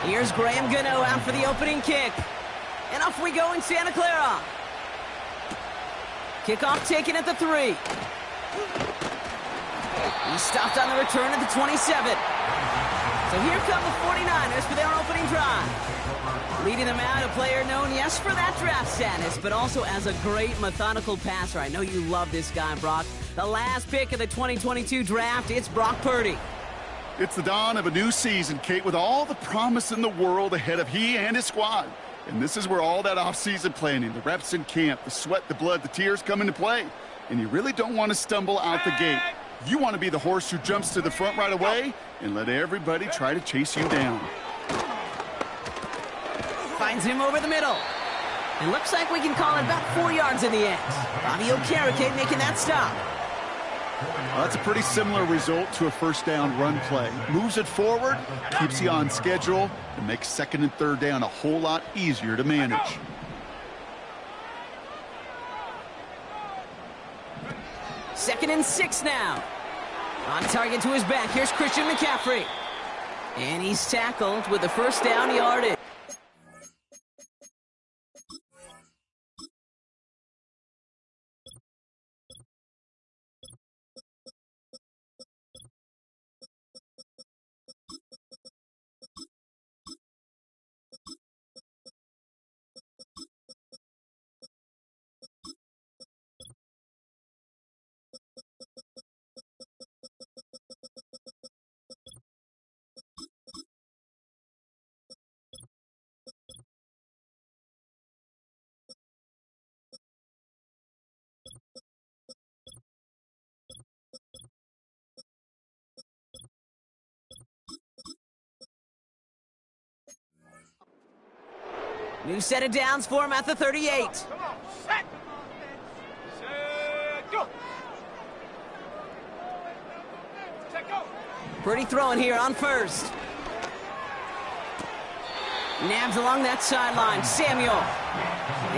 Here's Graham Gano out for the opening kick. And off we go in Santa Clara. Kickoff taken at the 3. He stopped on the return at the 27. So here come the 49ers for their opening drive. Leading them out, a player known, yes, for that draft status, but also as a great methodical passer. I know you love this guy, Brock. The last pick of the 2022 draft, it's Brock Purdy. It's the dawn of a new season, Kate, with all the promise in the world ahead of he and his squad. And this is where all that offseason planning, the reps in camp, the sweat, the blood, the tears come into play. And you really don't want to stumble out the gate. You want to be the horse who jumps to the front right away and let everybody try to chase you down. Finds him over the middle. It looks like we can call it about 4 yards in the end. Bobby Okereke making that stop. Well, that's a pretty similar result to a first down run play. Moves it forward, keeps you on schedule, and makes second and third down a whole lot easier to manage. Second and 6 now. On target to his back. Here's Christian McCaffrey. And he's tackled with the first down yardage. New set of downs for him at the 38. Set, go. Set, go. Purdy throwing here on first. Nabs along that sideline. Samuel.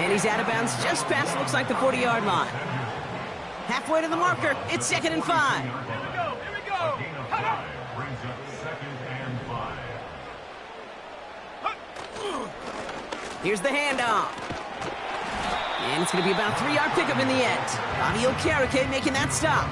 And he's out of bounds just past, looks like, the 40-yard line. Halfway to the marker. It's second and 5. Here we go. Come on. Here's the handoff. And it's going to be about a 3-yard pickup in the end. Bobby Okereke making that stop.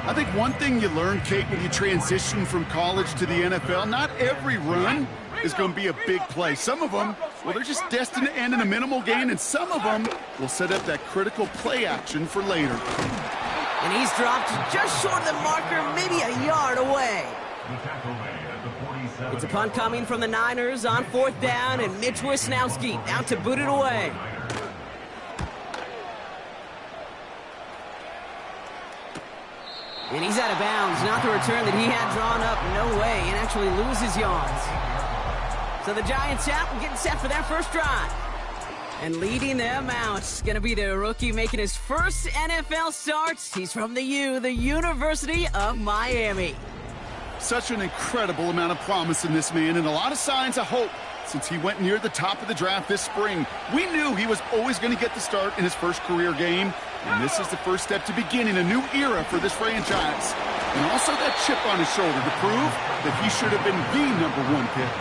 I think one thing you learn, Kate, when you transition from college to the NFL, not every run is going to be a big play. Some of them, well, they're just destined to end in a minimal gain, and some of them will set up that critical play action for later. And he's dropped just short of the marker, maybe a yard away. It's a punt coming from the Niners on 4th down, and Mitch Wisnowski out to boot it away. And he's out of bounds. Not the return that he had drawn up. No way. And actually loses yards. So the Giants out and getting set for their first drive. And leading them out is going to be the rookie making his first NFL start. He's from the U, the University of Miami. Such an incredible amount of promise in this man, and a lot of signs of hope since he went near the top of the draft this spring. We knew he was always going to get the start in his first career game, and this is the first step to beginning a new era for this franchise. And also that chip on his shoulder to prove that he should have been the #1 pick.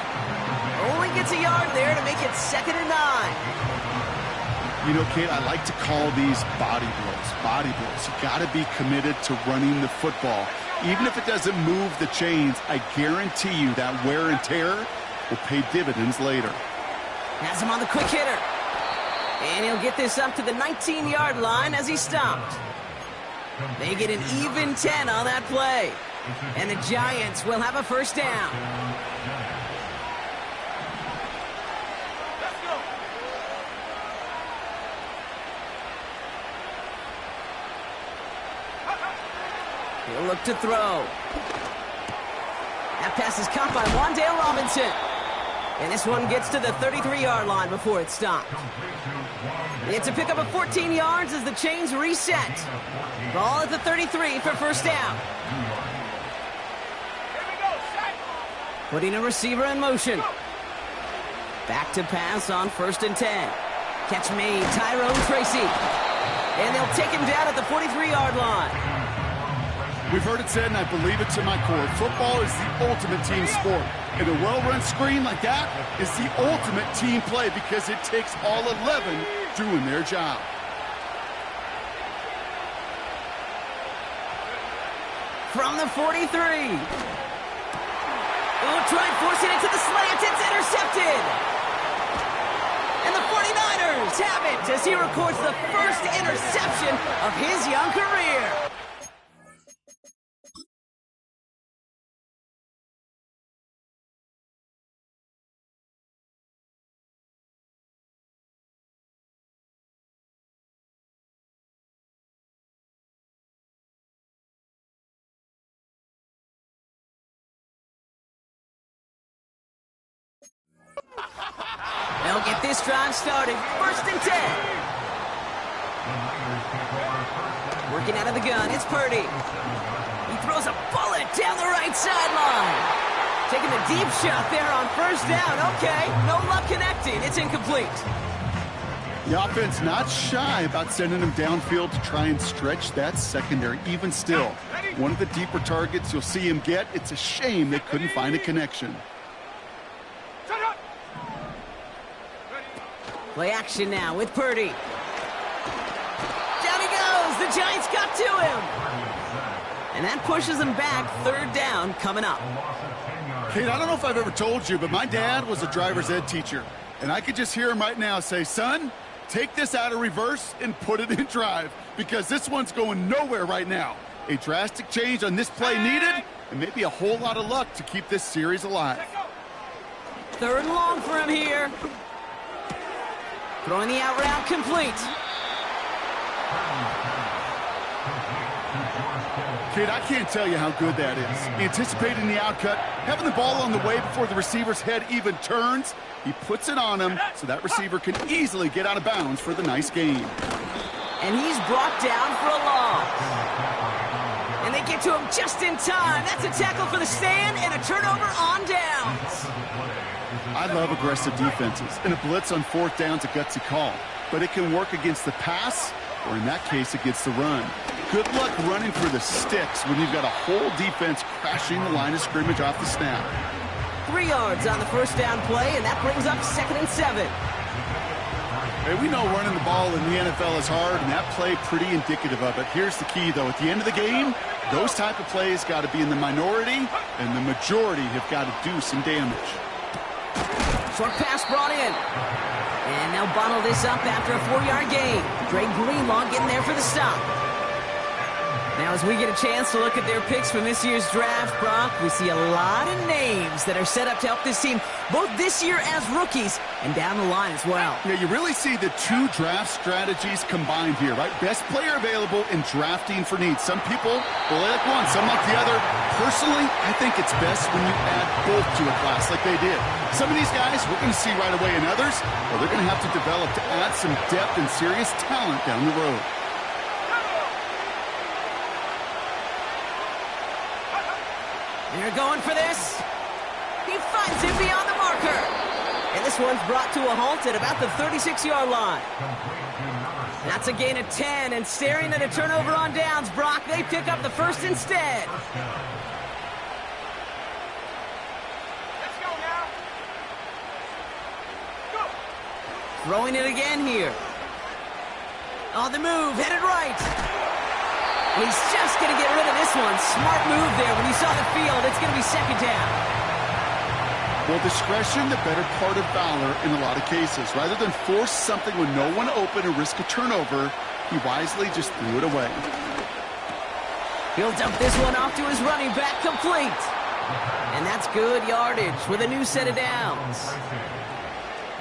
Only gets a yard there to make it second and 9. You know, Kate, I like to call these body blows. Body blows. You got to be committed to running the football. Even if it doesn't move the chains, I guarantee you that wear and tear will pay dividends later. Has him on the quick hitter. And he'll get this up to the 19-yard line as he stopped. They get an even 10 on that play. And the Giants will have a first down. Let's go. He'll look to throw. That pass is caught by Wan'Dale Robinson. And this one gets to the 33-yard line before it stopped. It's a pickup of 14 yards as the chains reset. Ball at the 33 for first down. Here we go. Set. Putting a receiver in motion. Back to pass on 1st and 10. Catch made, Tyrone Tracy. And they'll take him down at the 43-yard line. We've heard it said, and I believe it to my core, football is the ultimate team sport. And a well-run screen like that is the ultimate team play because it takes all 11 doing their job. From the 43. Oh, trying forcing it to the slant. It's intercepted. And the 49ers have it as he records the first interception of his young career. They'll get this drive started. 1st and 10. Working out of the gun, it's Purdy. He throws a bullet down the right sideline. Taking the deep shot there on 1st down. Okay, no luck connecting. It's incomplete. The offense not shy about sending him downfield to try and stretch that secondary. Even still, one of the deeper targets you'll see him get. It's a shame they couldn't find a connection. Play action now with Purdy. Down he goes. The Giants got to him. And that pushes him back. 3rd down coming up. Kate, I don't know if I've ever told you, but my dad was a driver's ed teacher. And I could just hear him right now say, son, take this out of reverse and put it in drive because this one's going nowhere right now. A drastic change on this play needed and maybe a whole lot of luck to keep this series alive. 3rd and long for him here. Throwing the out route complete. Kid, I can't tell you how good that is. Anticipating the outcut, having the ball on the way before the receiver's head even turns. He puts it on him so that receiver can easily get out of bounds for the nice gain. And he's brought down for a loss. And they get to him just in time. That's a tackle for the stand and a turnover on downs. I love aggressive defenses, and a blitz on 4th down's a gutsy call. But it can work against the pass, or in that case, against the run. Good luck running for the sticks when you've got a whole defense crashing the line of scrimmage off the snap. 3 yards on the 1st down play, and that brings up 2nd and 7. Hey, we know running the ball in the NFL is hard, and that play pretty indicative of it. Here's the key, though. At the end of the game, those type of plays got to be in the minority, and the majority have got to do some damage. Short pass brought in. And they'll bottle this up after a 4-yard gain. Dre Greenlaw getting there for the stop. Now, as we get a chance to look at their picks from this year's draft, Brock, we see a lot of names that are set up to help this team, both this year as rookies and down the line as well. Yeah, you really see the 2 draft strategies combined here, right? Best player available in drafting for needs. Some people will like one, some like the other. Personally, I think it's best when you add both to a class like they did. Some of these guys we're going to see right away, and others, well, they're going to have to develop to add some depth and serious talent down the road. They're going for this. He finds it beyond the marker. And this one's brought to a halt at about the 36-yard line. That's a gain of 10, and staring at a turnover on downs, Brock, they pick up the 1st instead. Let's go now. Go. Throwing it again here. On the move, headed right. He's just going to get rid of this one. Smart move there. When you saw the field, it's going to be 2nd down. Well, discretion, the better part of valor in a lot of cases. Rather than force something with no one open and risk a turnover, he wisely just threw it away. He'll dump this one off to his running back, complete. And that's good yardage with a new set of downs.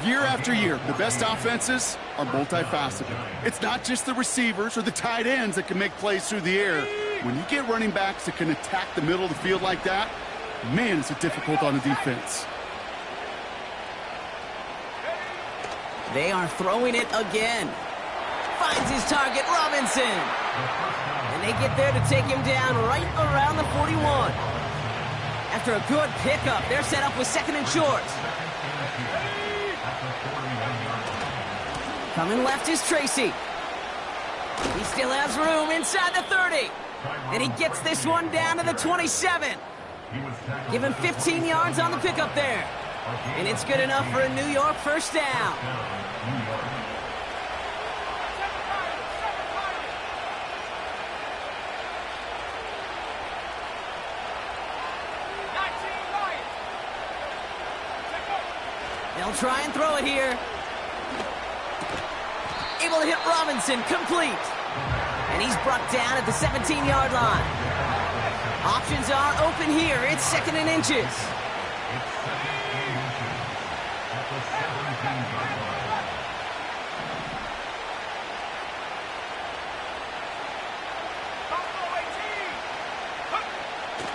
Year after year, the best offenses are multifaceted. It's not just the receivers or the tight ends that can make plays through the air. When you get running backs that can attack the middle of the field like that, man, is it difficult on the defense. They are throwing it again. Finds his target, Robinson. And they get there to take him down right around the 41. After a good pickup, they're set up with 2nd and short. Coming left is Tracy. He still has room inside the 30. And he gets this one down to the 27. Give him 15 yards on the pickup there. And it's good enough for a New York first down. They'll try and throw it here. Able to hit Robinson, complete. And he's brought down at the 17-yard line. Options are open here. It's 2nd and inches.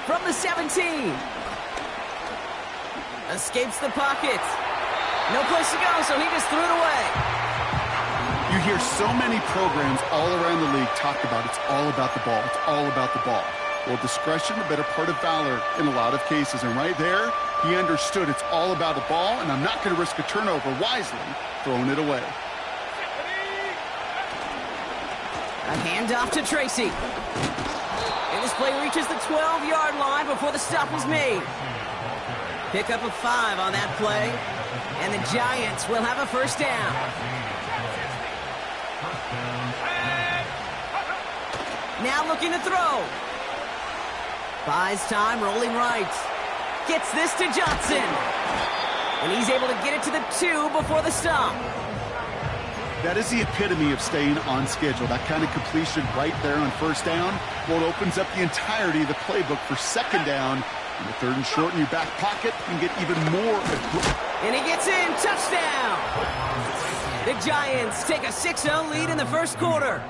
From the 17. Escapes the pocket. No place to go, so he just threw it away. You hear so many programs all around the league talk about it's all about the ball. It's all about the ball. Well, discretion, the better part of valor in a lot of cases. And right there, he understood it's all about the ball, and I'm not going to risk a turnover, wisely throwing it away. A handoff to Tracy. And this play reaches the 12-yard line before the stop is made. Pick up a 5 on that play. And the Giants will have a first down. Now looking to throw. Buys time, rolling right. Gets this to Johnson. And he's able to get it to the 2 before the stop. That is the epitome of staying on schedule. That kind of completion right there on first down. Well, it opens up the entirety of the playbook for second down. In the 3rd and short in your back pocket, you can get even more. And he gets in. Touchdown. The Giants take a 6-0 lead in the first quarter.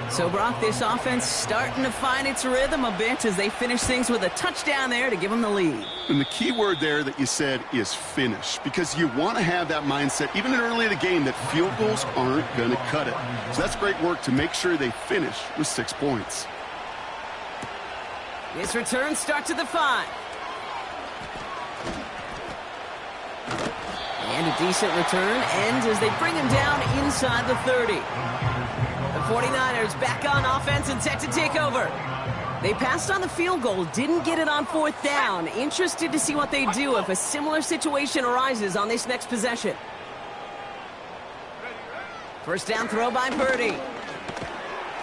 So, Brock, this offense starting to find its rhythm a bit as they finish things with a touchdown there to give them the lead. And the key word there that you said is finish, because you want to have that mindset, even early in the game, that field goals aren't going to cut it. So that's great work to make sure they finish with 6 points. This return starts at the 5. And a decent return ends as they bring him down inside the 30. The 49ers back on offense and set to take over. They passed on the field goal, didn't get it on 4th down. Interested to see what they do if a similar situation arises on this next possession. First down throw by Purdy.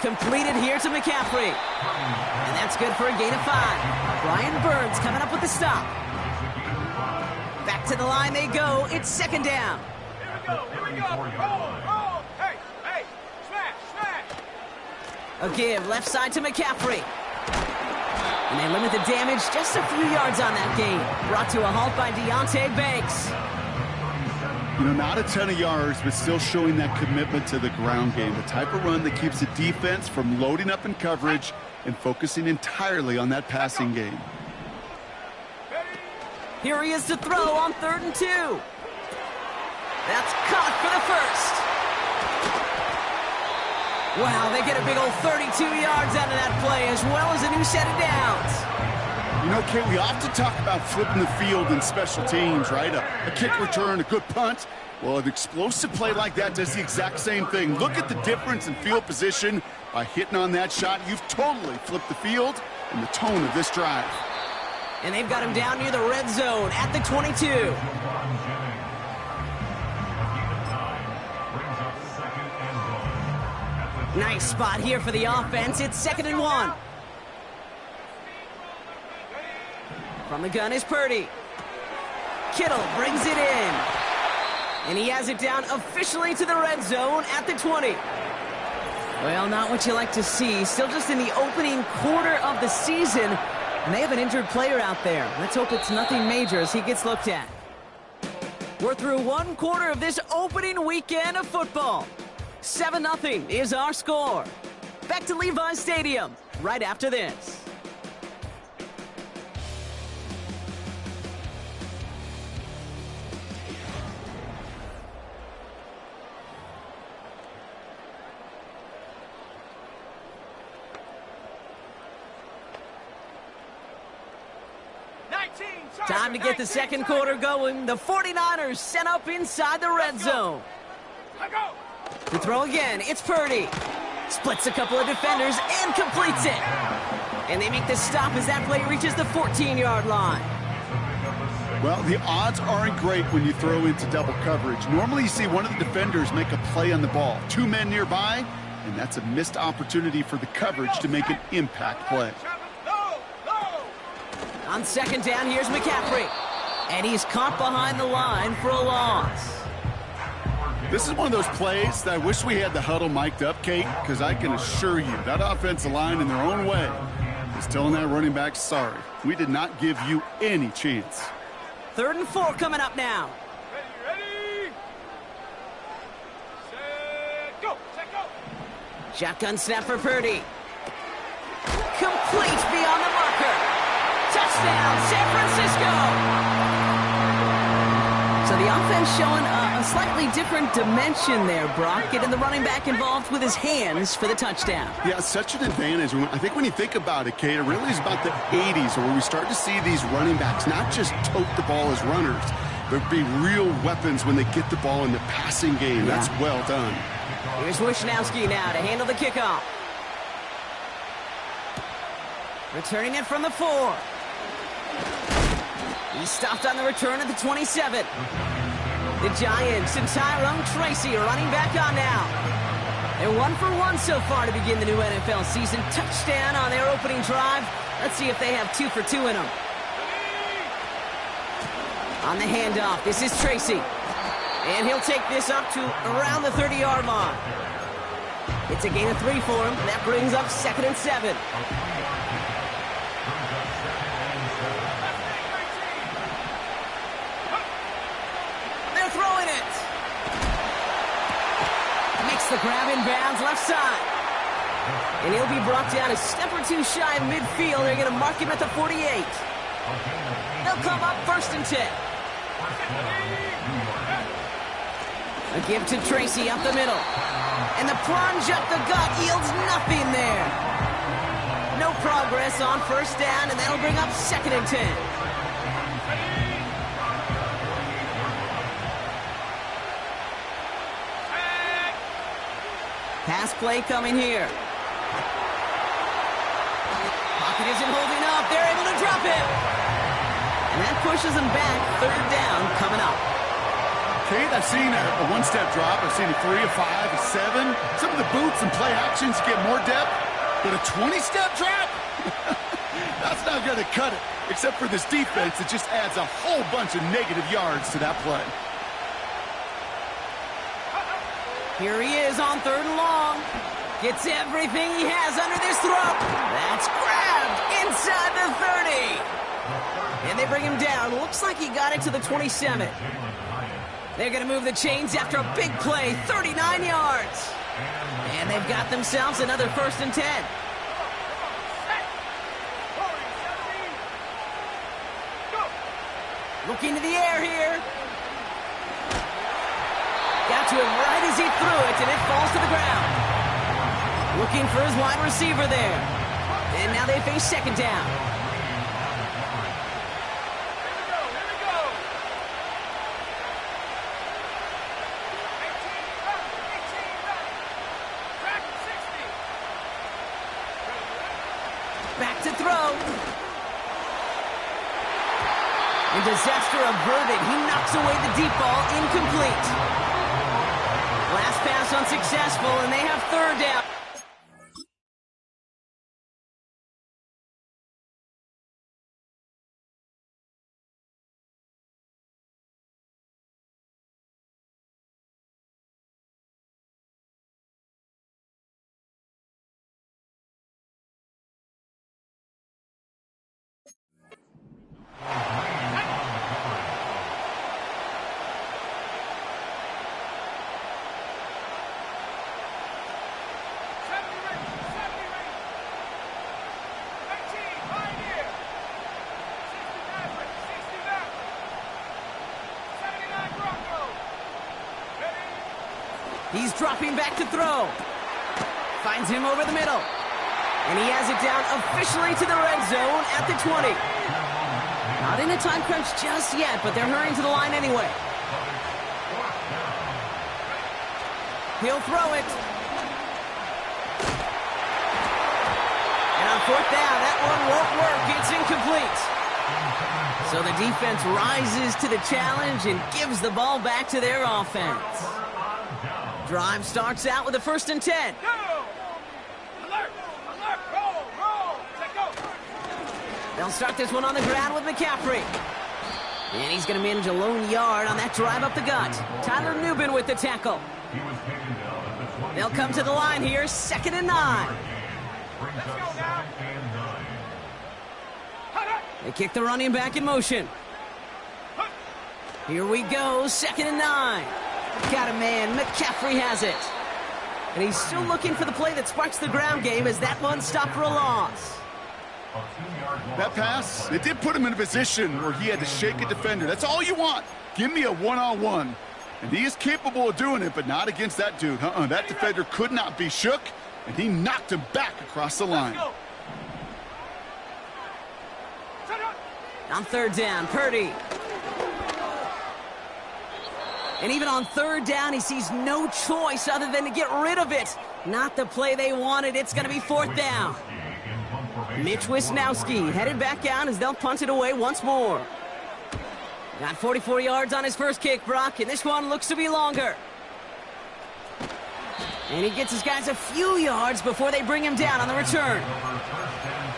Completed here to McCaffrey. And that's good for a gain of 5. Brian Burns coming up with the stop. Back to the line they go. It's second down. Here we go. Roll. Hey, smash. A give left side to McCaffrey. And they limit the damage just a few yards on that gain. Brought to a halt by Deonte Banks. You know, not a ton of yards, but still showing that commitment to the ground game. The type of run that keeps the defense from loading up in coverage and focusing entirely on that passing game. Here he is to throw on 3rd and 2. That's caught for the first. Wow, they get a big old 32 yards out of that play, as well as a new set of downs. You know, Kate, we often talk about flipping the field in special teams, right? A kick return, a good punt. Well, an explosive play like that does the exact same thing. Look at the difference in field position. By hitting on that shot, you've totally flipped the field and the tone of this drive. And they've got him down near the red zone at the 22. Nice spot here for the offense. It's 2nd and 1. From the gun is Purdy. Kittle brings it in. And he has it down officially to the red zone at the 20. Well, not what you like to see. Still just in the opening quarter of the season. And they have an injured player out there. Let's hope it's nothing major as he gets looked at. We're through 1 quarter of this opening weekend of football. 7-0 is our score. Back to Levi's Stadium right after this. Time to get the second quarter going. The 49ers set up inside the red zone. To throw again, it's Purdy. Splits a couple of defenders and completes it. And they make the stop as that play reaches the 14-yard line. Well, the odds aren't great when you throw into double coverage. Normally you see one of the defenders make a play on the ball. Two men nearby, and that's a missed opportunity for the coverage to make an impact play. On second down, here's McCaffrey. And he's caught behind the line for a loss. This is one of those plays that I wish we had the huddle mic'd up, Kate, because I can assure you that offensive line in their own way is telling that running back, sorry, we did not give you any chance. 3rd and 4 coming up now. Ready? Set, go! Set, go! Shotgun snap for Purdy. Complete beyond the marker. Touchdown, San Francisco! So the offense showing a slightly different dimension there, Brock, getting the running back involved with his hands for the touchdown. Yeah, such an advantage. I think when you think about it, Kate, it really is about the 80s where we start to see these running backs not just tote the ball as runners, but be real weapons when they get the ball in the passing game. Yeah. That's well done. Here's Wishnowski now to handle the kickoff. Returning it from the 4. He stopped on the return at the 27. The Giants and Tyrone Tracy are running back on now. They're 1 for 1 so far to begin the new NFL season. Touchdown on their opening drive. Let's see if they have 2 for 2 in them. On the handoff, this is Tracy. And he'll take this up to around the 30-yard line. It's a gain of 3 for him. That brings up 2nd and 7. Throwing it. Makes the grab in bounds left side. And he'll be brought down a step or 2 shy of midfield. They're going to mark him at the 48. They'll come up 1st and 10. A give to Tracy up the middle. And the plunge up the gut yields nothing there. No progress on 1st down, and that'll bring up 2nd and 10. Pass play coming here. Pocket isn't holding up. They're able to drop it. And that pushes them back. 3rd down coming up. Kate, I've seen a one-step drop. I've seen a 3, a 5, a 7. Some of the boots and play actions get more depth. But a 20-step drop? That's not going to cut it. Except for this defense, it just adds a whole bunch of negative yards to that play. Here he is on 3rd and long. Gets everything he has under this throat. That's grabbed inside the 30. And they bring him down. Looks like he got it to the 27. They're going to move the chains after a big play. 39 yards. And they've got themselves another 1st and 10. Looking to the air here. Got to him right as he threw it, and it falls to the ground. Looking for his wide receiver there. And now they face 2nd down. Here we go. 18, back 60. Back to throw. And disaster averted. He knocks away the deep ball, incomplete. Last pass unsuccessful, and they have 3rd down. He's dropping back to throw. Finds him over the middle. And he has it down officially to the red zone at the 20. Not in a time crunch just yet, but they're hurrying to the line anyway. He'll throw it. fourth down. That one won't work. It's incomplete. So the defense rises to the challenge and gives the ball back to their offense. Drive starts out with a 1st and 10. Go! Alert! Alert! Roll! Check go! They'll start this one on the ground with McCaffrey. And he's going to manage a lone yard on that drive up the gut. Tyler Nubin with the tackle. They'll come to the line here, 2nd and 9. Let's go now! They kick the running back in motion. Here we go, 2nd and 9. Got a man, McCaffrey has it. And he's still looking for the play that sparks the ground game as that one stopped for a loss. That pass, it did put him in a position where he had to shake a defender. That's all you want. Give me a one-on-one. And he is capable of doing it, but not against that dude. That defender could not be shook, and he knocked him back across the line. On 3rd down, Purdy. And even on 3rd down, he sees no choice other than to get rid of it. Not the play they wanted. It's going to be 4th down. Mitch Wisnowski headed back down as they'll punt it away once more. Got 44 yards on his first kick, Brock, and this one looks to be longer. And he gets his guys a few yards before they bring him down on the return.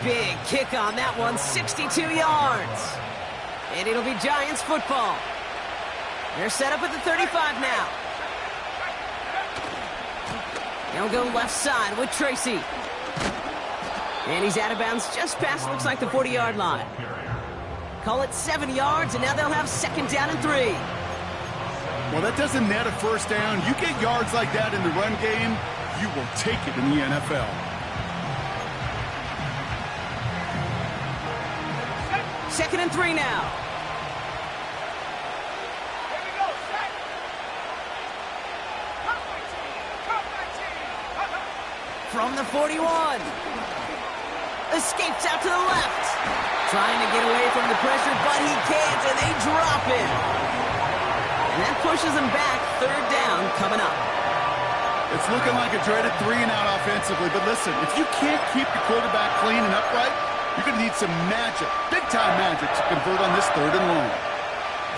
Big kick on that one, 62 yards. And it'll be Giants football. They're set up at the 35 now. They'll go left side with Tracy. And he's out of bounds just past, looks like, the 40-yard line. Call it 7 yards, and now they'll have 2nd down and 3. Well, that doesn't net a 1st down. You get yards like that in the run game, you will take it in the NFL. 2nd and 3 now. Here we go, set! Come my team! Come my team! From the 41. Escapes out to the left. Trying to get away from the pressure, but he can't, and they drop him. And that pushes him back. 3rd down coming up. It's looking like a dreaded 3-and-out offensively, but listen, if you can't keep the quarterback clean and upright, you're going to need some magic, big-time magic, to convert on this 3rd and long.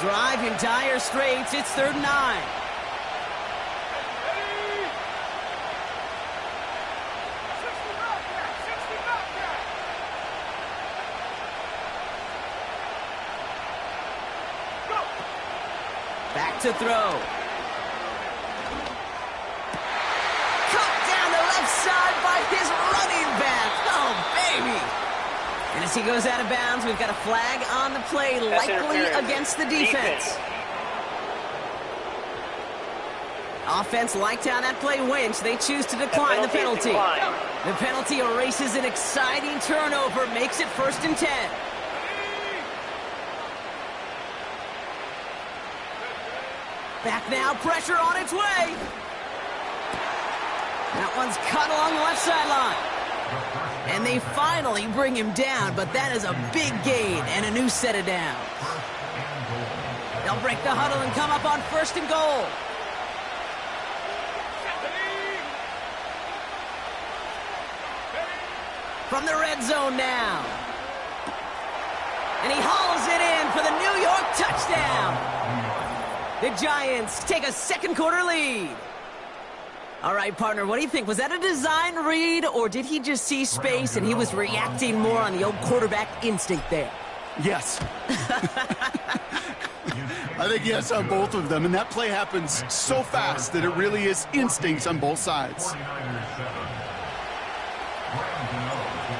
Drive in dire straits. It's 3rd and 9. Back to throw. Cut down the left side by his running back. Oh, baby. And as he goes out of bounds, we've got a flag on the play, likely against the defense. Offense liked how that play went. They choose to decline the penalty. The penalty erases an exciting turnover, makes it 1st and 10. Back now, pressure on its way. That one's cut along the left sideline. And they finally bring him down, but that is a big gain and a new set of downs. They'll break the huddle and come up on 1st and goal. From the red zone now. And he hauls it in for the New York touchdown. The Giants take a 2nd quarter lead. All right, partner, what do you think? Was that a design read, or did he just see space and he was reacting more on the old quarterback instinct there? Yes. I think yes on both of them, and that play happens so fast that it really is instincts on both sides.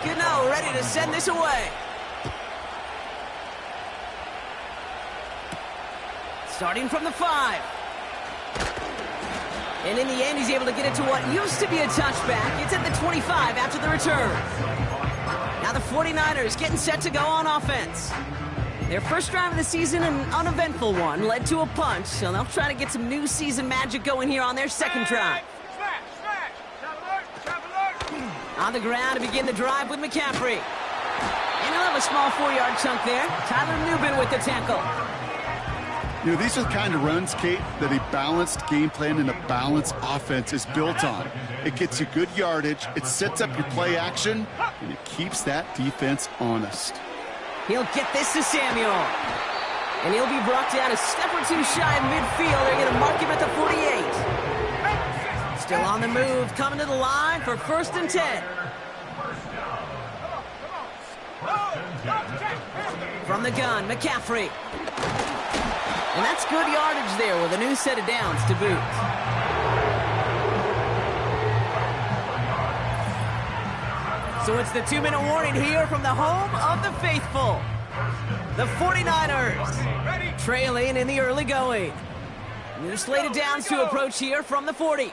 Gano ready to send this away. Starting from the 5. And in the end, he's able to get it to what used to be a touchback. It's at the 25 after the return. Now the 49ers getting set to go on offense. Their first drive of the season, an uneventful one, led to a punch, so they'll try to get some new season magic going here on their 2nd drive. On the ground to begin the drive with McCaffrey. And he'll have a small 4-yard chunk there. Tyler Nubin with the tackle. You know, these are the kind of runs, Kate, that a balanced game plan and a balanced offense is built on. It gets you good yardage, it sets up your play action, and it keeps that defense honest. He'll get this to Samuel. And he'll be brought down a step or two shy of midfield. They're going to mark him at the 48. Still on the move, coming to the line for 1st and 10. From the gun, McCaffrey. And that's good yardage there with a new set of downs to boot. So it's the 2-minute warning here from the home of the faithful. The 49ers trailing in the early going. New slate of downs to approach here from the 40.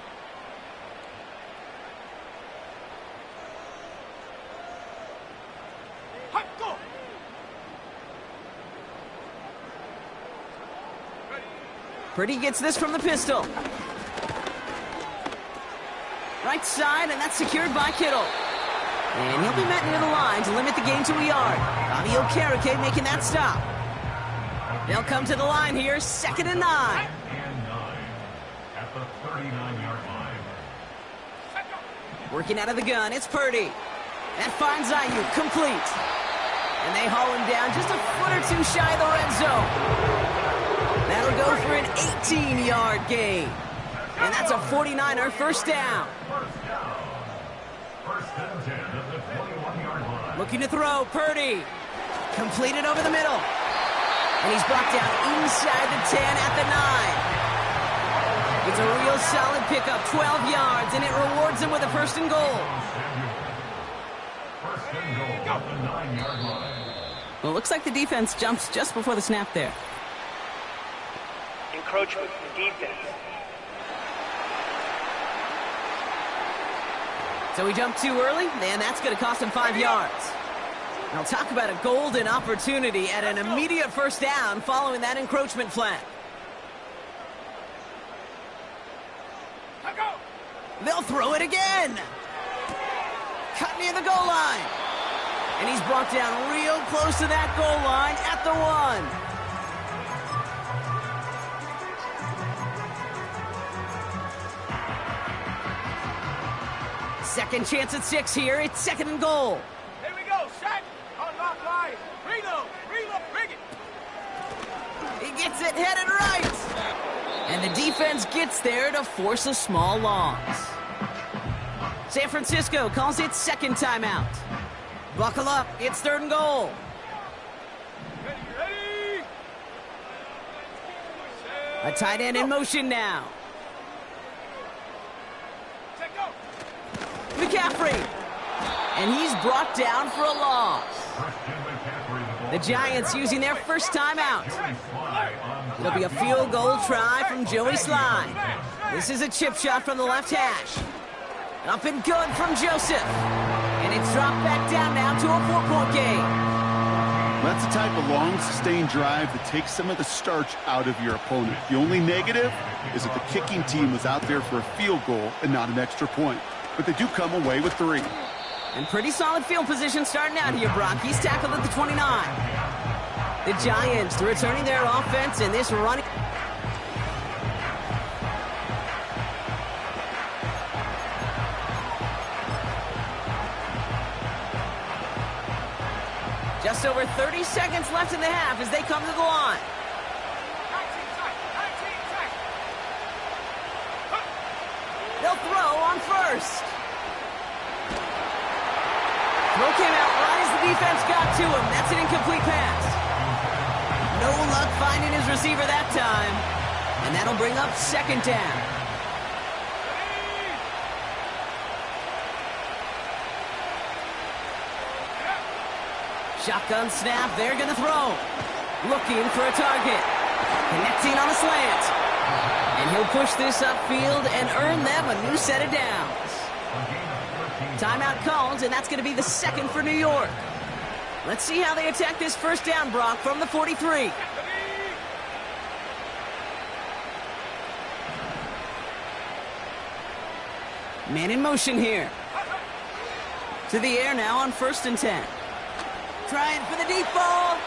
Purdy gets this from the pistol. Right side, and that's secured by Kittle. And he'll be met near the line to limit the gain to a yard. Bobby Okereke making that stop. They'll come to the line here, 2nd and 9. At the 39-yard line. Working out of the gun, it's Purdy. That finds Ayuk, complete. And they haul him down just a foot or two shy of the red zone. That'll go for an 18-yard gain. And that's a 49er first down. Looking to throw, Purdy. Completed over the middle. And he's brought down inside the 10 at the 9. It's a real solid pickup, 12 yards, and it rewards him with a 1st and goal. First and goal at the 9-yard line. Well, it looks like the defense jumps just before the snap there. Encroachment from defense. So he jumped too early, and that's going to cost him 5 yards. And I'll talk about a golden opportunity at an immediate 1st down following that encroachment flag. They'll throw it again. Cut near the goal line. And he's brought down real close to that goal line at the 1. Second chance at 6 here. It's 2nd and goal. Here we go, Shaq. Unlock line. Reload, bring it. He gets it headed right. And the defense gets there to force a small loss. San Francisco calls it 2nd timeout. Buckle up. It's 3rd and goal. Ready. A tight end in motion now. McCaffrey. And he's brought down for a loss. The Giants using their 1st timeout. It'll be a field goal try from Joey Slye. This is a chip shot from the left hash. Up and good from Joseph. And it's dropped back down now to a 4-point game. That's the type of long, sustained drive that takes some of the starch out of your opponent. The only negative is that the kicking team was out there for a field goal and not an extra point. But they do come away with 3. And pretty solid field position starting out here, Brock. He's tackled at the 29. The Giants returning their offense in this running. Just over 30 seconds left in the half as they come to the line. They'll throw on 1st. Throw came out right as the defense got to him. That's an incomplete pass. No luck finding his receiver that time. And that'll bring up 2nd down. Shotgun snap, they're going to throw. Looking for a target. Connecting on a slant. And he'll push this upfield and earn them a new set of downs. Timeout called, and that's going to be the 2nd for New York. Let's see how they attack this 1st down, Brock, from the 43. Man in motion here. To the air now on 1st and 10. Trying for the deep ball.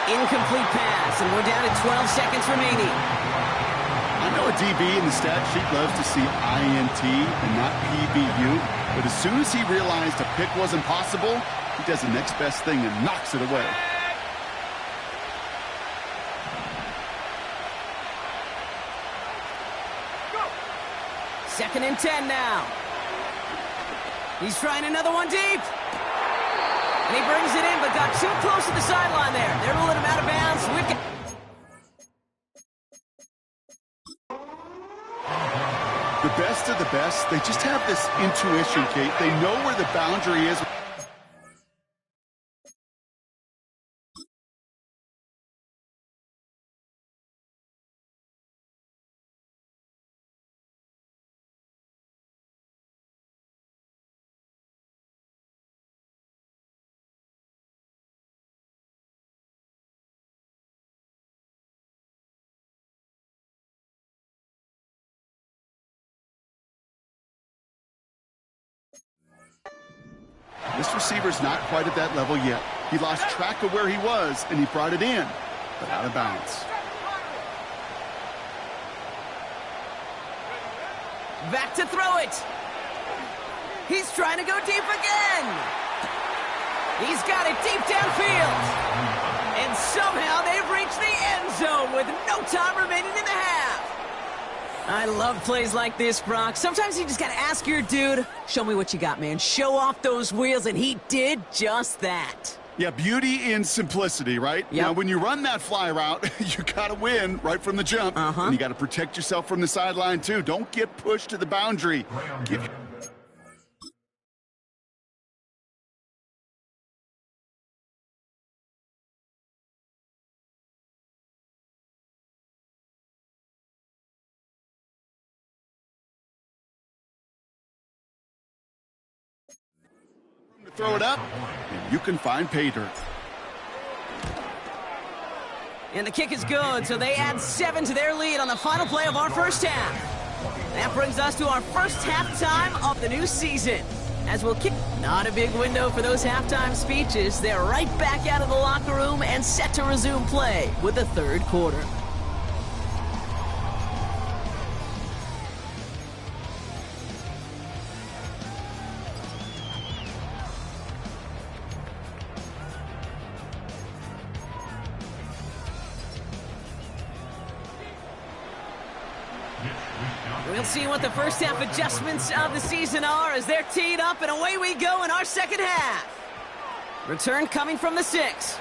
Incomplete pass, and we're down to 12 seconds remaining. I know a DB in the stat sheet loves to see INT and not PBU, but as soon as he realized a pick wasn't possible, he does the next best thing and knocks it away. Second and 10 now. He's trying another one deep. And he brings it in, but got too close to the sideline there. They're ruling him out of bounds. The best of the best, they just have this intuition, Kate. They know where the boundary is. This receiver's not quite at that level yet. He lost track of where he was, and he brought it in, but out of bounds. Back to throw it. He's trying to go deep again. He's got it deep downfield. And somehow they've reached the end zone with no time remaining in the half. I love plays like this, Brock. Sometimes you just got to ask your dude, show me what you got, man. Show off those wheels, and he did just that. Yeah, beauty in simplicity, right? Yep. Now, when you run that fly route, you got to win right from the jump. And you got to protect yourself from the sideline, too. Don't get pushed to the boundary. Throw it up, and you can find pay dirt. And the kick is good, so they add 7 to their lead on the final play of our first half. That brings us to our first halftime of the new season. As we'll kick, not a big window for those halftime speeches. They're right back out of the locker room and set to resume play with the third quarter. We'll see what the first half adjustments of the season are as they're teed up, and away we go in our second half. Return coming from the 6.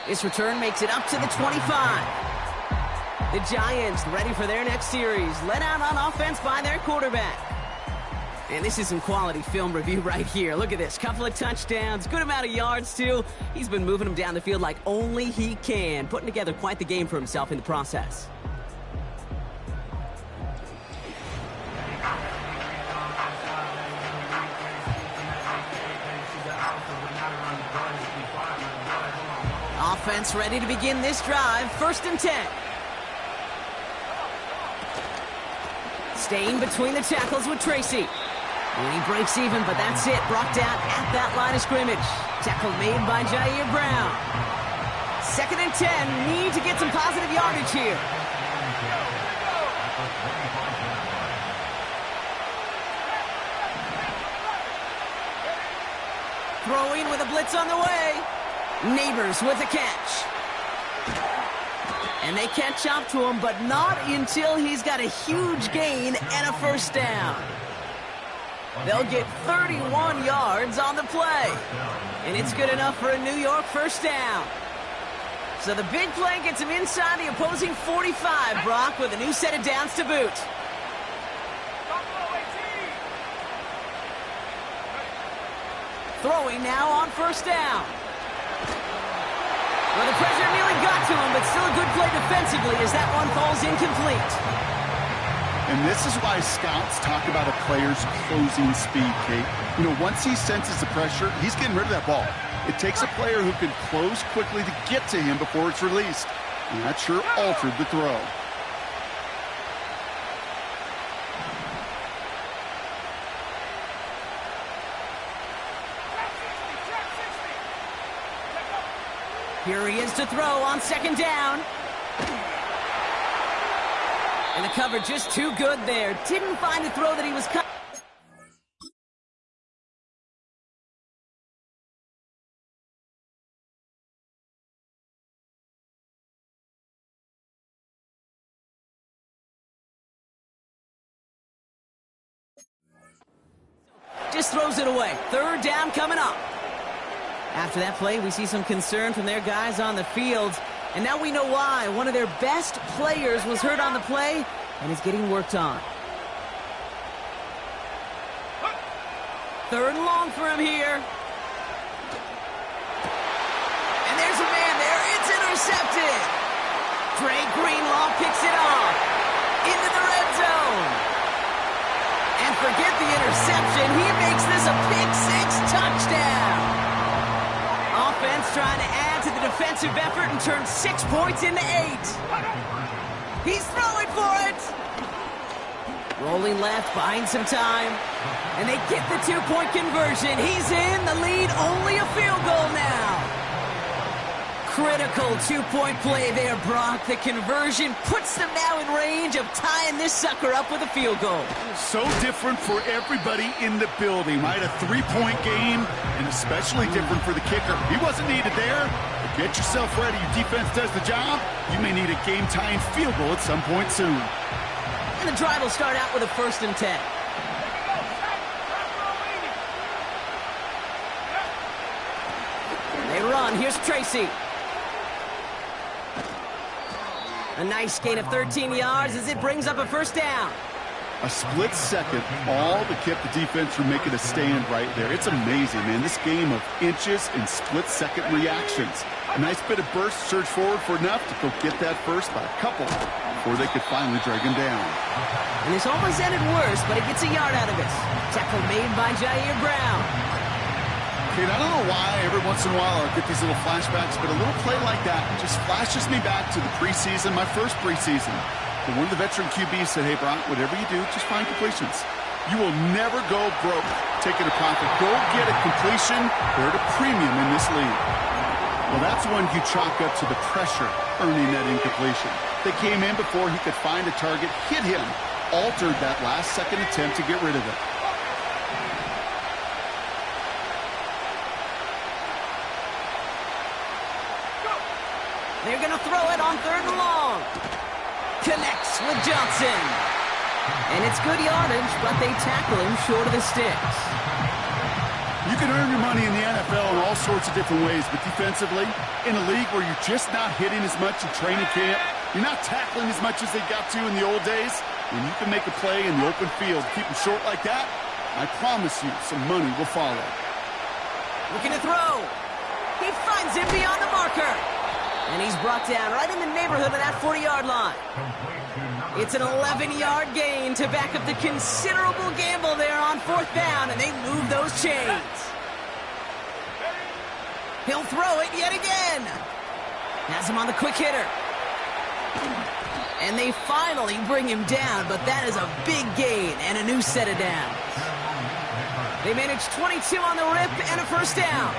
This return makes it up to the 25. The Giants ready for their next series, led out on offense by their quarterback. And this is some quality film review right here. Look at this. Couple of touchdowns, good amount of yards, too. He's been moving them down the field like only he can, putting together quite the game for himself in the process. Offense ready to begin this drive. First and 10. Staying between the tackles with Tracy. And he breaks even, but that's it. Brought down at that line of scrimmage. Tackle made by Jair Brown. Second and 10. Need to get some positive yardage here. Throwing with a blitz on the way. Neighbors with a catch. And they catch up to him, but not until he's got a huge gain and a first down. They'll get 31 yards on the play. And it's good enough for a New York first down. So the big play gets him inside the opposing 45, Brock, with a new set of downs to boot. Throwing now on first down. Well, the pressure nearly got to him, but still a good play defensively as that one falls incomplete. And this is why scouts talk about a player's closing speed, Kate. You know, once he senses the pressure, he's getting rid of that ball. It takes a player who can close quickly to get to him before it's released. And that sure altered the throw. Here he is to throw on second down. And the cover just too good there. Didn't find the throw that he was cut. Just throws it away. Third down coming up. After that play, we see some concern from their guys on the field. And now we know why. One of their best players was hurt on the play and is getting worked on. Third and long for him here. And there's a man there. It's intercepted. Dre Greenlaw picks it off into the red zone. And forget the interception. He makes this a pick-6 touchdown. Offense trying to add to the defensive effort and turn 6 points into 8. He's throwing for it. Rolling left, buying some time. And they get the 2-point conversion. He's in the lead, only a field goal now. Critical 2-point play there, Brock. The conversion puts them now in range of tying this sucker up with a field goal. So different for everybody in the building, right? A 3-point game, and especially different for the kicker. He wasn't needed there. But get yourself ready. Your defense does the job. You may need a game-tying field goal at some point soon. And the drive will start out with a 1st and 10. They run. Here's Tracy. A nice gain of 13 yards as it brings up a 1st down. A split second, all that kept the defense from making a stand right there. It's amazing, man. This game of inches and split-second reactions. A nice bit of burst, surge forward for enough to go get that first by a couple before they could finally drag him down. And this almost ended worse, but he gets a yard out of this. Tackle made by Jair Brown. Kate, I don't know why every once in a while I'll get these little flashbacks, but a little play like that just flashes me back to the preseason, my first preseason. But one of the veteran QBs said, hey, Brock, whatever you do, just find completions. You will never go broke taking a profit. Go get a completion. They're at a premium in this league. Well, that's one you chalk up to the pressure earning that incompletion. They came in before he could find a target, hit him, altered that last-second attempt to get rid of it. They're going to throw it on 3rd and long. Connects with Johnson. And it's good yardage, but they tackle him short of the sticks. You can earn your money in the NFL in all sorts of different ways, but defensively, in a league where you're just not hitting as much in training camp, you're not tackling as much as they got to in the old days, when you can make a play in the open field, keep them short like that, I promise you some money will follow. Looking to throw. He finds him beyond the marker. And he's brought down right in the neighborhood of that 40-yard line. It's an 11-yard gain to back up the considerable gamble there on 4th down, and they move those chains. He'll throw it yet again. Has him on the quick hitter. And they finally bring him down, but that is a big gain and a new set of downs. They managed 22 on the rip and a 1st down.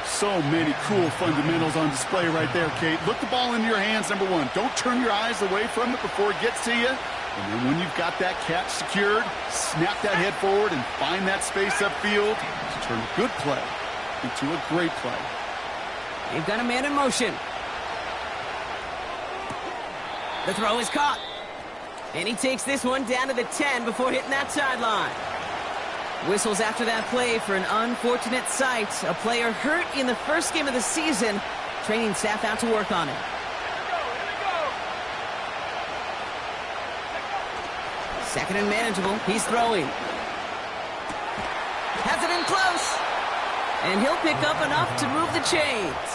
So many cool fundamentals on display right there, Kate. Look the ball into your hands, number one. Don't turn your eyes away from it before it gets to you. And then when you've got that catch secured, snap that head forward and find that space upfield to turn a good play into a great play. They've got a man in motion. The throw is caught. And he takes this one down to the 10 before hitting that sideline. Whistles after that play for an unfortunate sight. A player hurt in the first game of the season. Training staff out to work on it. Second and manageable. He's throwing. Has it in close. And he'll pick up enough to move the chains.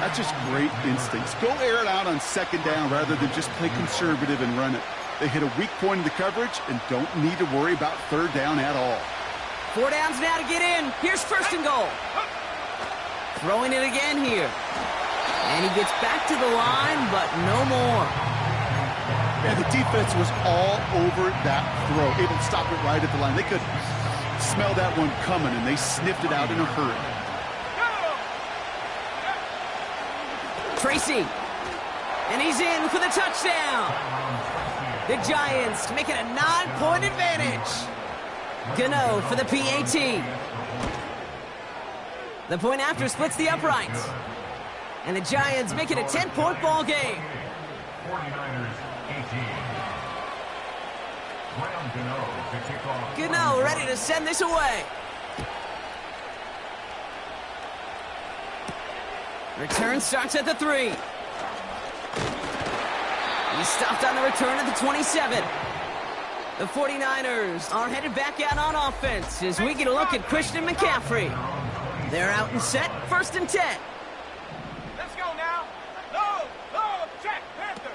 That's just great instincts. Go air it out on 2nd down rather than just play conservative and run it. They hit a weak point in the coverage and don't need to worry about 3rd down at all. 4 downs now to get in. Here's 1st and goal. Throwing it again here. And he gets back to the line, but no more. Yeah, the defense was all over that throw, able to stop it right at the line. They could smell that one coming, and they sniffed it out in a hurry. Tracy. And he's in for the touchdown. The Giants make it a 9-point advantage. Gano for the PAT. The point after splits the uprights. And the Giants make it a 10-point ball game. 49ers 18. Graham Gano to kick off. Gano ready to send this away. Return starts at the 3. He's stopped on the return at the 27. The 49ers are headed back out on offense as we get a look at Christian McCaffrey. They're out and set, 1st and 10. Let's go now. Low, check, Panther.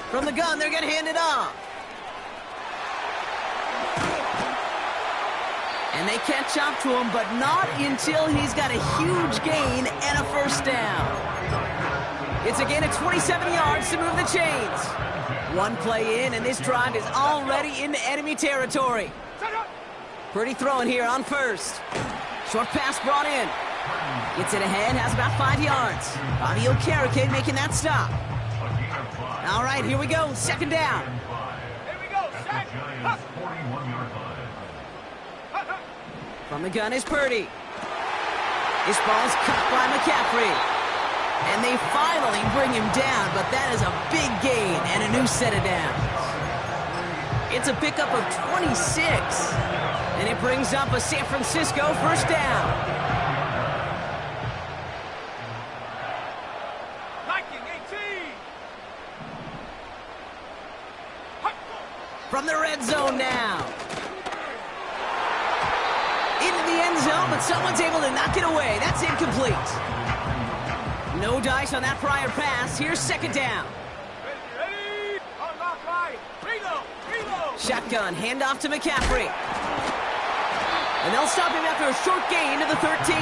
From the gun, they're going to hand it off. And they catch up to him, but not until he's got a huge gain and a 1st down. It's a gain of 27 yards to move the chains. One play in, and this drive is already into enemy territory. Purdy throwing here on 1st. Short pass brought in. Gets it ahead, has about 5 yards. Bobby Okereke making that stop. All right, here we go, 2nd down. Here we go, set. Giants 41-yard line. From the gun is Purdy. This ball's caught by McCaffrey. And they finally bring him down, but that is a big gain and a new set of downs. It's a pickup of 26, and it brings up a San Francisco 1st down. Viking 18. From the red zone now. Into the end zone, but someone's able to knock it away. That's incomplete. No dice on that prior pass. Here's 2nd down. Ready. Unlock right. Reload. Shotgun, handoff to McCaffrey. And they'll stop him after a short gain to the 13.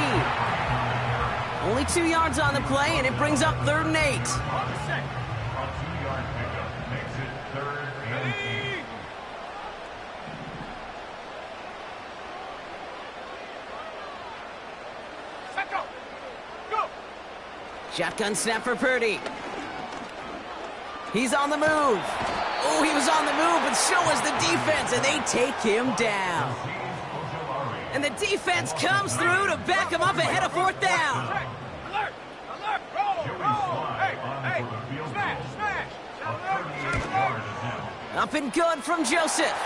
Only 2 yards on the play, and it brings up 3rd and 8. On the set. A 2-yard pickup makes it 3rd and 8. Set go. Go. Shotgun snap for Purdy. He's on the move. Oh, he was on the move, but so was the defense, and they take him down. And the defense comes through to back him up ahead of 4th down. Alert. Roll. Hey. Smash. Up and good from Joseph.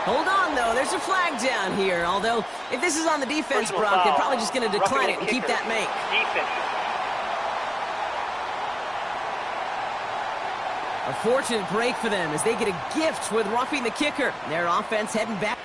Hold on, though. There's a flag down here. Although, if this is on the defense, Brock, they're probably just going to decline it and keep that make. A fortunate break for them as they get a gift with roughing the kicker. Their offense heading back.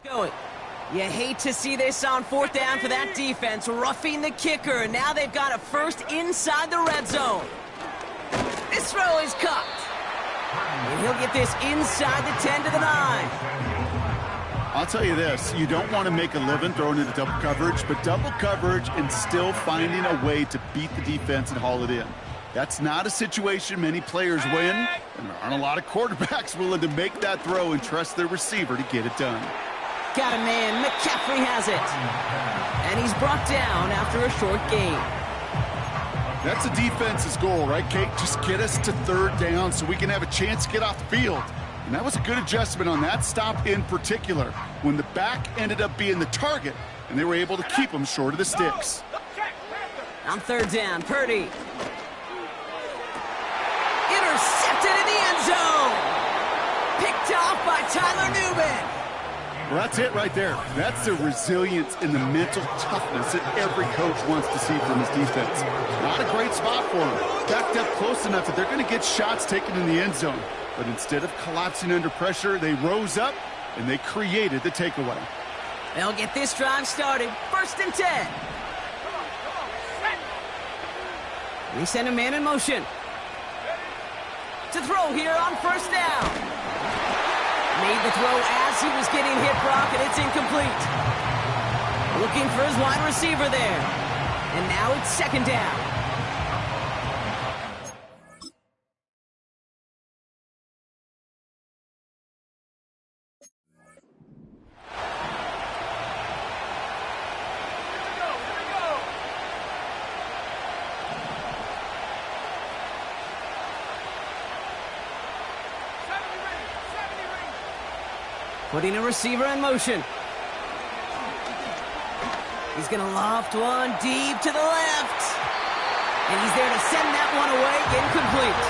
Going. You hate to see this on 4th down for that defense, roughing the kicker, and now they've got a 1st inside the red zone. This throw is caught. And he'll get this inside the 10 to the 9. I'll tell you this, you don't want to make a living throwing into double coverage, but double coverage and still finding a way to beat the defense and haul it in. That's not a situation many players win, and there aren't a lot of quarterbacks willing to make that throw and trust their receiver to get it done. Got a man. McCaffrey has it. And he's brought down after a short gain. That's the defense's goal, right, Kate? Just get us to 3rd down so we can have a chance to get off the field. And that was a good adjustment on that stop in particular, when the back ended up being the target, and they were able to keep him short of the sticks. On 3rd down, Purdy. Intercepted in the end zone. Picked off by Tyler Newman. Well, that's it right there. That's the resilience and the mental toughness that every coach wants to see from his defense. Not a great spot for him. Backed up close enough that they're going to get shots taken in the end zone. But instead of collapsing under pressure, they rose up and they created the takeaway. They'll get this drive started. 1st and 10. They send a man in motion. To throw here on 1st down. Made the throw as as he was getting hit, Brock, and it's incomplete. Looking for his wide receiver there. And now it's second down. Putting a receiver in motion. He's going to loft one deep to the left. And he's there to send that one away. Incomplete.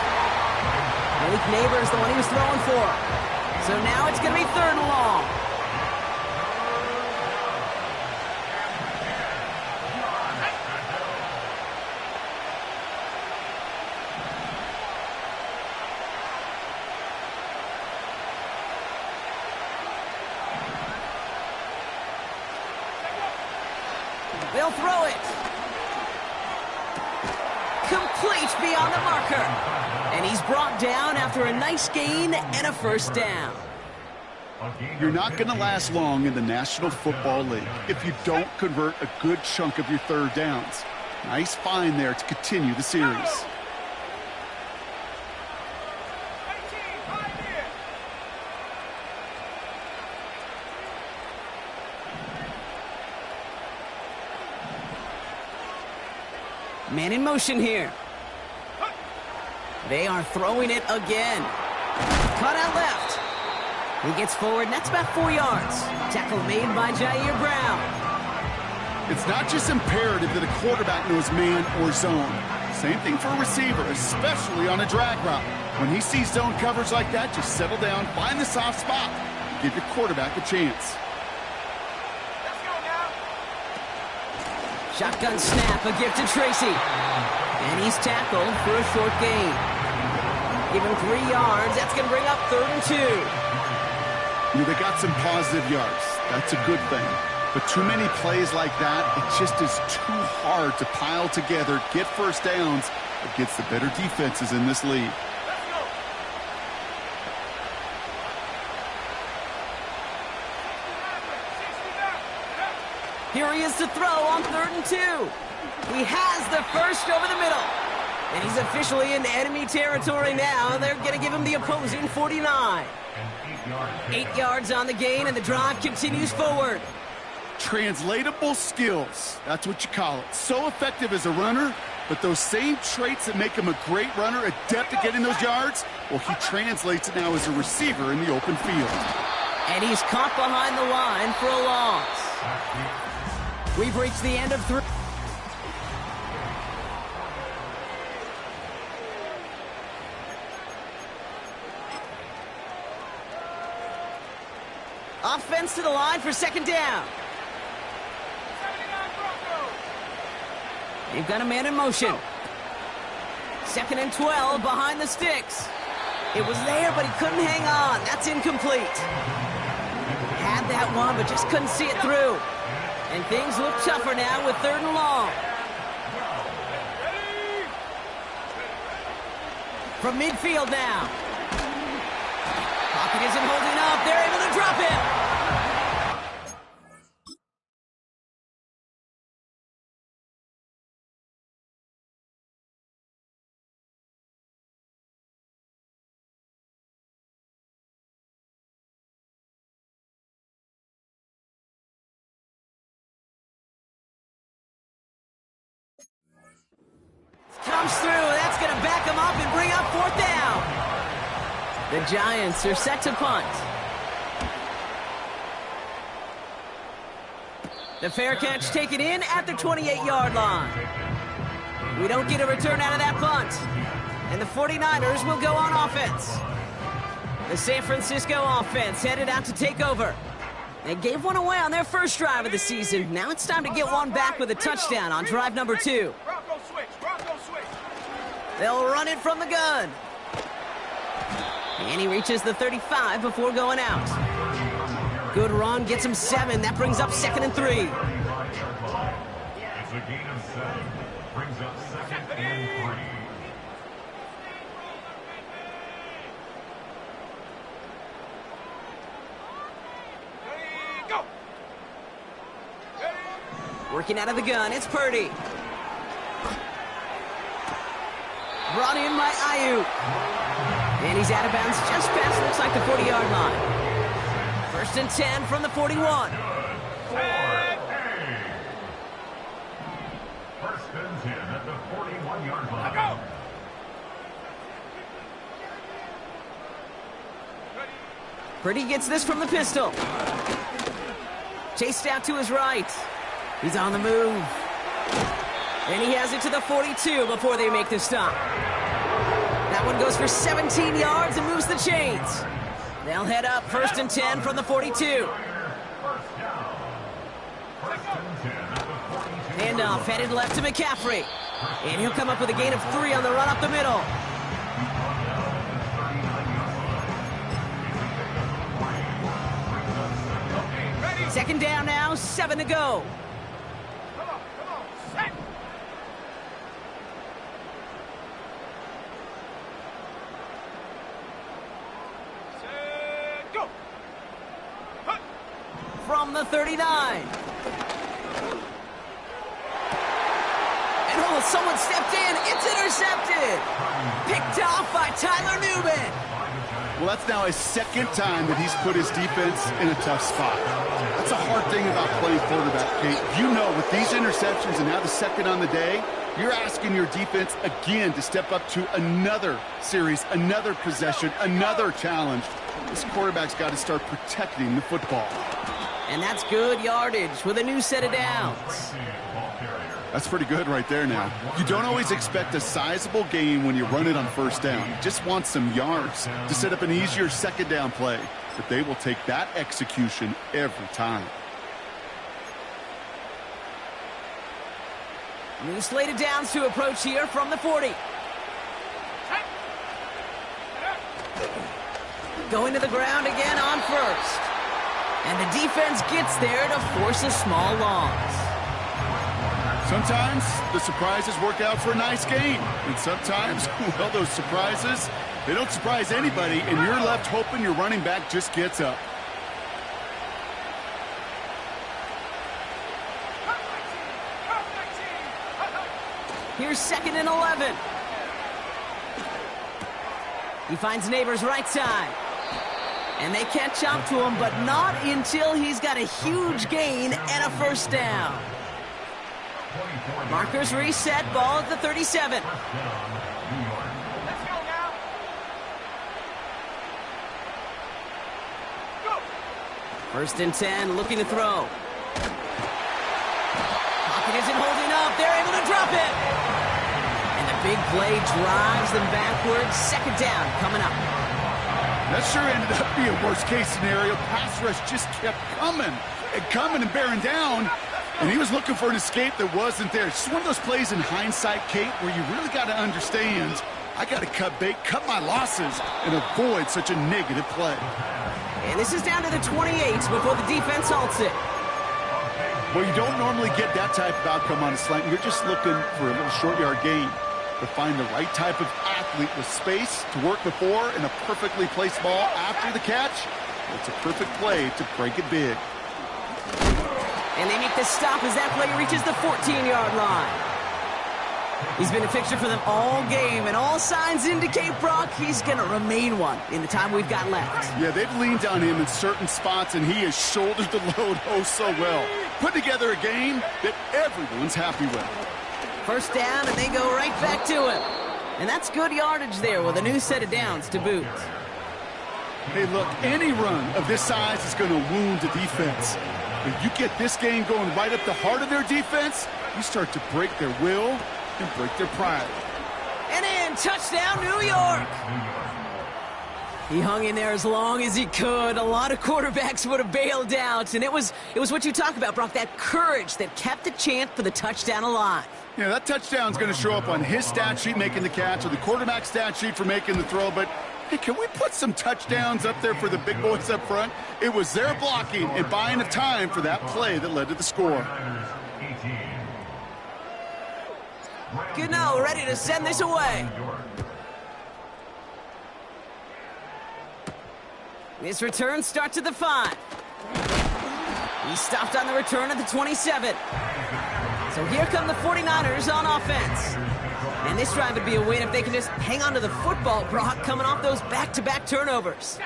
Malik Neighbors, the one he was throwing for. So now it's going to be third and long. They'll throw it. Complete beyond the marker. And he's brought down after a nice gain and a first down. You're not going to last long in the National Football League if you don't convert a good chunk of your third downs. Nice find there to continue the series. Man in motion here. They are throwing it again. Cut out left. He gets forward, and that's about 4 yards. Tackle made by Jair Brown. It's not just imperative that a quarterback knows man or zone. Same thing for a receiver, especially on a drag route. When he sees zone coverage like that, just settle down, find the soft spot, and give your quarterback a chance. Shotgun snap, a gift to Tracy. And he's tackled for a short gain. Give him 3 yards. That's going to bring up 3rd and 2. You know, they got some positive yards. That's a good thing. But too many plays like that, it just is too hard to pile together, get first downs against the better defenses in this league. Here he is to throw on 3rd and 2. He has the first over the middle. And he's officially in enemy territory now. They're going to give him the opposing 49. 8 yards on the gain, and the drive continues forward. Translatable skills. That's what you call it. So effective as a runner, but those same traits that make him a great runner, adept at getting those yards, well, he translates it now as a receiver in the open field. And he's caught behind the line for a loss. We've reached the end of 3. Offense to the line for second down. They've got a man in motion. 2nd and 12 behind the sticks. It was there, but he couldn't hang on. That's incomplete. Had that one, but just couldn't see it through. And things look tougher now with 3rd and long. From midfield now. Pocket isn't holding up. They're able to drop him. Comes through. That's going to back him up and bring up 4th down. The Giants are set to punt. The fair catch taken in at the 28-yard line. We don't get a return out of that punt. And the 49ers will go on offense. The San Francisco offense headed out to take over. They gave one away on their first drive of the season. Now it's time to get one back with a touchdown on drive number 2. They'll run it from the gun. And he reaches the 35 before going out. Good run, gets him 7. That brings up 2nd and 3. It's a gain of 7. Brings up 2nd and 3. Working out of the gun, it's Purdy. Brought in by Ayuk. And he's out of bounds just past, looks like the 40-yard line. 1st and 10 from the 41. First and 10 at the 41-yard line. Go! Purdy gets this from the pistol. Chased out to his right. He's on the move. And he has it to the 42 before they make the stop. That one goes for 17 yards and moves the chains. They'll head up 1st and 10 from the 42. Handoff headed left to McCaffrey. And he'll come up with a gain of 3 on the run up the middle. Second down now, 7 to go. Come on, set! Set, go! Huh. From the 39. And oh, someone stepped in. It's intercepted. Picked off by Tyler Newman. Well, that's now his 2nd time that he's put his defense in a tough spot. That's a hard thing about playing quarterback, Kate. You know, with these interceptions and now the 2nd on the day, you're asking your defense again to step up to another series, another possession, another challenge. This quarterback's got to start protecting the football. And that's good yardage with a new set of downs. That's pretty good right there now. You don't always expect a sizable gain when you run it on 1st down. You just want some yards to set up an easier 2nd down play. But they will take that execution every time. New slate of downs to approach here from the 40. Going to the ground again on 1st. And the defense gets there to force a small loss. Sometimes the surprises work out for a nice game. And sometimes, well, those surprises, they don't surprise anybody, and you're left hoping your running back just gets up. Here's 2nd and 11. He finds Neighbors right side. And they catch up to him, but not until he's got a huge gain and a 1st down. Markers reset, ball at the 37. Let's go now. Go. 1st and 10, looking to throw. Pocket isn't holding up. They're able to drop it. And the big play drives them backwards. 2nd down coming up. That sure ended up being a worst-case scenario. Pass rush just kept coming and bearing down. And he was looking for an escape that wasn't there. It's just one of those plays in hindsight, Kate, where you really got to understand, I got to cut bait, cut my losses, and avoid such a negative play. And this is down to the 28 before the defense halts it. Well, you don't normally get that type of outcome on a slant. You're just looking for a little short yard gain. But find the right type of athlete with space to work before and a perfectly placed ball after the catch. It's a perfect play to break it big. And they make the stop as that play reaches the 14-yard line. He's been a fixture for them all game, and all signs indicate, Brock, he's going to remain one in the time we've got left. Yeah, they've leaned on him in certain spots, and he has shouldered the load oh so well. Put together a game that everyone's happy with. 1st down, and they go right back to him. And that's good yardage there with a new set of downs to boot. Hey, look, any run of this size is going to wound the defense. If you get this game going right up the heart of their defense, you start to break their will and break their pride. And in, touchdown, New York! He hung in there as long as he could. A lot of quarterbacks would have bailed out, and it was what you talk about, Brock, that courage that kept the chant for the touchdown alive. Yeah, that touchdown's going to show up on his stat sheet making the catch or the quarterback stat sheet for making the throw, but hey, can we put some touchdowns up there for the big boys up front? It was their blocking and buying of time for that play that led to the score. Gano ready to send this away. This return starts at the 5. He stopped on the return at the 27. So here come the 49ers on offense. And this drive would be a win if they can just hang on to the football, Brock, coming off those back-to-back turnovers.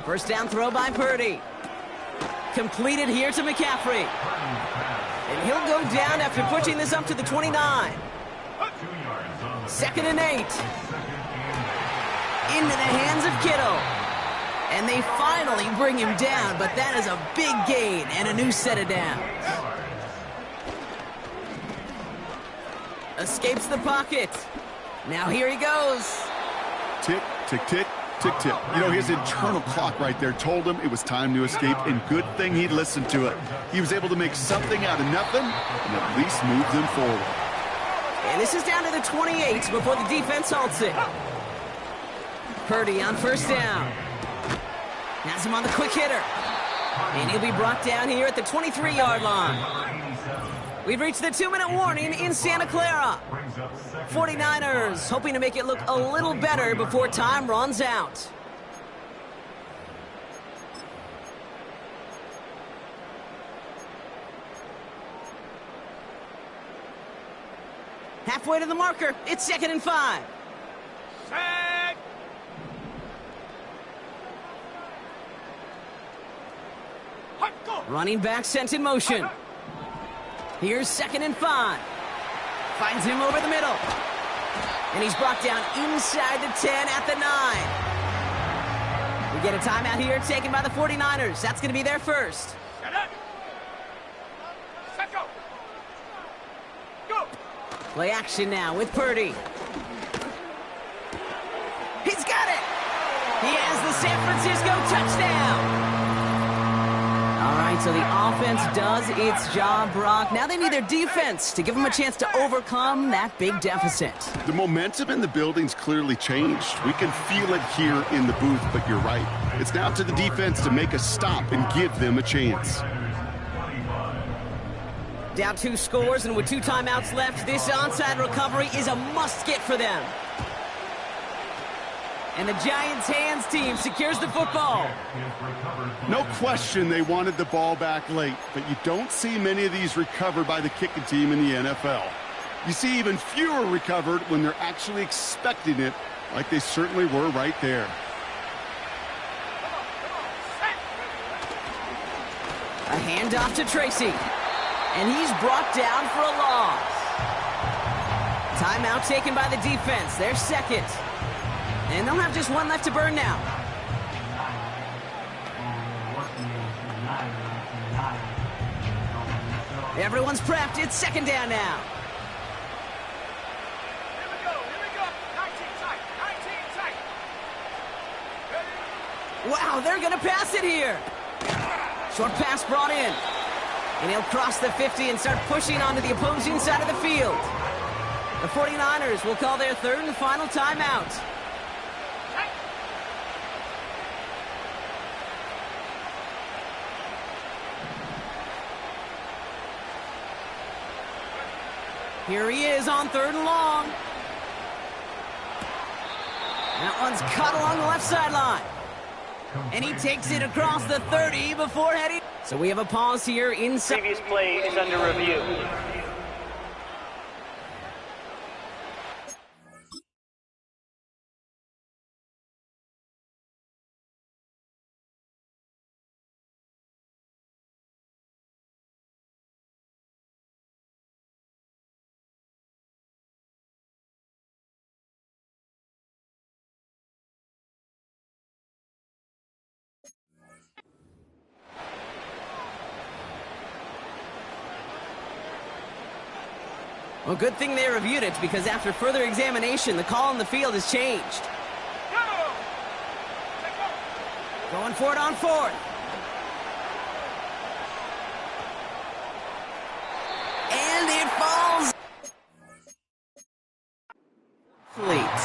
First down throw by Purdy. Completed here to McCaffrey. And he'll go down after pushing this up to the 29. 2nd and 8. Into the hands of Kittle. And they finally bring him down, but that is a big gain and a new set of downs. Escapes the pocket. Now here he goes. Tick, tick, tick, tick, tick. You know, his internal clock right there told him it was time to escape, and good thing he listened to it. He was able to make something out of nothing and at least move them forward. And this is down to the 28 before the defense halts it. Purdy on first down. Has him on the quick hitter. And he'll be brought down here at the 23-yard line. We've reached the 2-minute warning in Santa Clara. 49ers hoping to make it look a little better before time runs out. Halfway to the marker. It's 2nd and 5. Set. Hot, go. Running back sent in motion. Here's 2nd and 5. Finds him over the middle. And he's brought down inside the 10 at the 9. We get a timeout here taken by the 49ers. That's going to be their first. Set up. Set, go. Go. Play action now with Purdy. He's got it. He has the San Francisco touchdown. All right, so the offense does its job, Brock. Now they need their defense to give them a chance to overcome that big deficit. The momentum in the building's clearly changed. We can feel it here in the booth, but you're right. It's now to the defense to make a stop and give them a chance. Down 2 scores, and with 2 timeouts left, this onside recovery is a must-get for them. And the Giants' hands team secures the football. No question they wanted the ball back late, but you don't see many of these recovered by the kicking team in the NFL. You see even fewer recovered when they're actually expecting it, like they certainly were right there. A handoff to Tracy. And he's brought down for a loss. Timeout taken by the defense. Their second. And they'll have just 1 left to burn now. Everyone's prepped. It's 2nd down now. Here we go. 19 tight. 19 tight. Ready? Wow, they're going to pass it here. Short pass brought in. And he'll cross the 50 and start pushing onto the opposing side of the field. The 49ers will call their 3rd and final timeout. Here he is on 3rd and long. That one's caught along the left sideline. And he takes it across the 30 before heading. So we have a pause here inside. Previous play is under review. Well, good thing they reviewed it, because after further examination, the call on the field has changed. Go. Going for it on 4th. And it falls. Fleet.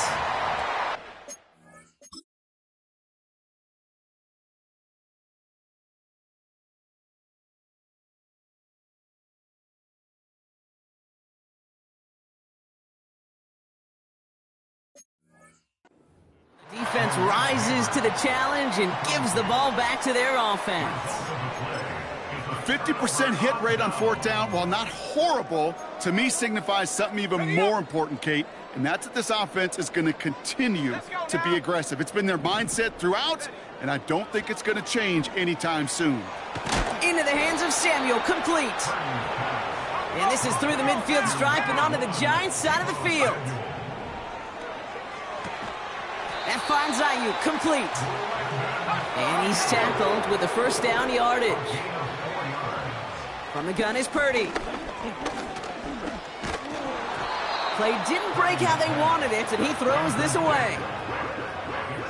defense rises to the challenge and gives the ball back to their offense. 50% hit rate on fourth down, while not horrible, to me signifies something even more important, Kate, and that's that this offense is going to continue to be aggressive. It's been their mindset throughout, and I don't think it's going to change anytime soon. Into the hands of Samuel, complete. And this is through the midfield stripe and onto the Giants' side of the field. That finds Ayuk, complete. And he's tackled with the first down yardage. From the gun is Purdy. Play didn't break how they wanted it, and he throws this away.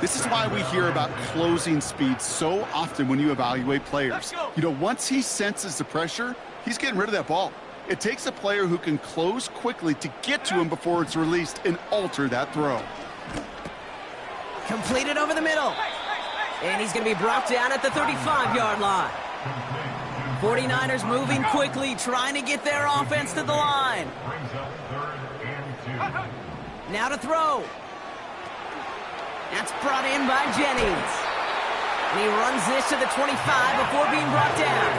This is why we hear about closing speed so often when you evaluate players. You know, once he senses the pressure, he's getting rid of that ball. It takes a player who can close quickly to get to him before it's released and alter that throw. Completed over the middle. And he's going to be brought down at the 35-yard line. 49ers moving quickly, trying to get their offense to the line. Now to throw. That's brought in by Jennings. And he runs this to the 25 before being brought down.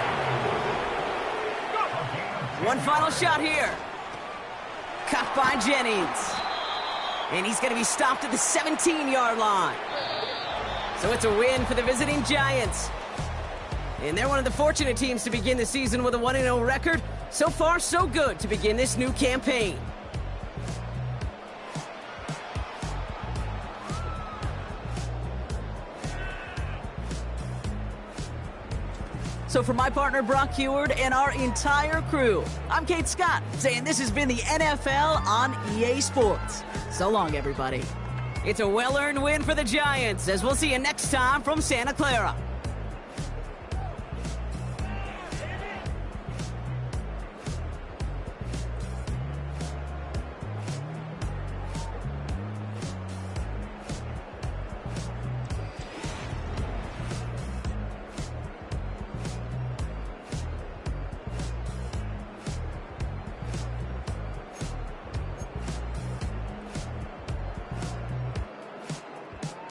One final shot here. Caught by Jennings. And he's going to be stopped at the 17-yard line. So it's a win for the visiting Giants. And they're one of the fortunate teams to begin the season with a 1-0 record. So far, so good to begin this new campaign. So for my partner, Brock Heward, and our entire crew, I'm Kate Scott, saying this has been the NFL on EA Sports. So long, everybody. It's a well-earned win for the Giants, as we'll see you next time from Santa Clara.